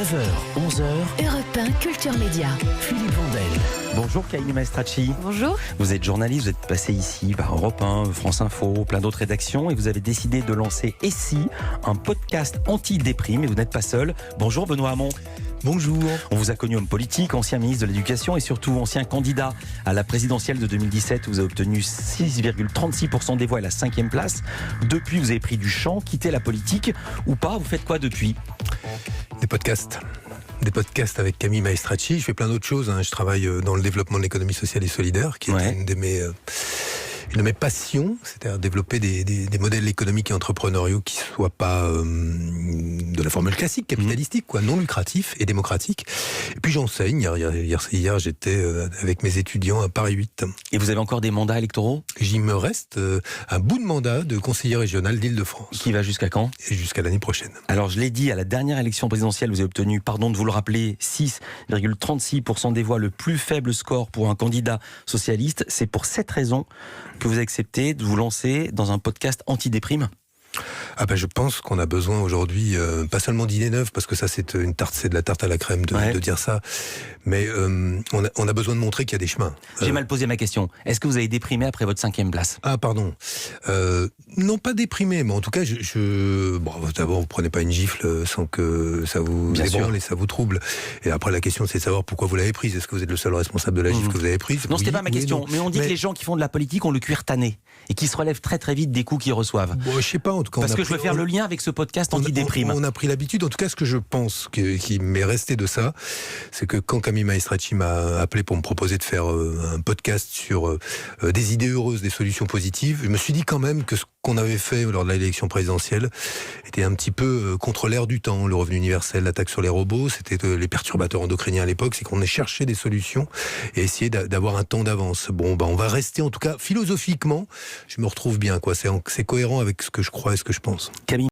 9h, 11h, Europe 1 Culture Média. Philippe Vandel. Bonjour Kaïni Maestracci. Bonjour. Vous êtes journaliste, vous êtes passé ici par Europe 1, France Info, plein d'autres rédactions et vous avez décidé de lancer ici un podcast anti-déprime et vous n'êtes pas seul. Bonjour Benoît Hamon. Bonjour. On vous a connu homme politique, ancien ministre de l'Éducation et surtout ancien candidat à la présidentielle de 2017 où vous avez obtenu 6,36% des voix et la 5e place. Depuis, vous avez pris du champ, quitté la politique ou pas. Vous faites quoi depuis ? Des podcasts avec Camille Maestracci. Je fais plein d'autres choses. Je travaille dans le développement de l'économie sociale et solidaire, qui est une de mes passions, c'est-à-dire développer des modèles économiques et entrepreneuriaux qui ne soient pas de la formule classique, capitalistique, non lucratif et démocratique. Et puis j'enseigne. Hier j'étais avec mes étudiants à Paris 8. Et vous avez encore des mandats électoraux ? Il me reste un bout de mandat de conseiller régional d'Île-de-France. Qui va jusqu'à quand ? Et jusqu'à l'année prochaine. Alors je l'ai dit, à la dernière élection présidentielle, vous avez obtenu, pardon de vous le rappeler, 6,36% des voix, le plus faible score pour un candidat socialiste. C'est pour cette raison que vous avez accepté de vous lancer dans un podcast anti-déprime ? Je pense qu'on a besoin aujourd'hui, pas seulement d'idées neuves, parce que ça c'est de la tarte à la crème de dire ça, mais on a besoin de montrer qu'il y a des chemins. J'ai mal posé ma question. Est-ce que vous avez déprimé après votre 5e place ? Pardon. Non, pas déprimé, mais en tout cas, d'abord, vous prenez pas une gifle sans que ça vous ébranle et ça vous trouble. Et après, la question, c'est de savoir pourquoi vous l'avez prise. Est-ce que vous êtes le seul responsable de la gifle que vous avez prise ? Non, c'était pas ma question. Mais on dit que les gens qui font de la politique ont le cuir tanné et qui se relèvent très très vite des coups qu'ils reçoivent. Je sais pas, en tout cas. Parce que je veux faire le lien avec ce podcast anti-déprime. On a pris l'habitude, en tout cas, ce que je pense qui m'est resté de ça, c'est que quand Camille Maestracci m'a appelé pour me proposer de faire un podcast sur des idées heureuses, des solutions positives, je me suis dit quand même que ce qu'on avait fait lors de l'élection présidentielle était un petit peu contre l'air du temps. Le revenu universel, l'attaque sur les robots, c'était les perturbateurs endocriniens à l'époque, c'est qu'on ait cherché des solutions et essayé d'avoir un temps d'avance. On va rester, en tout cas, philosophiquement, je me retrouve bien, c'est cohérent avec ce que je crois et ce que je pense. Camille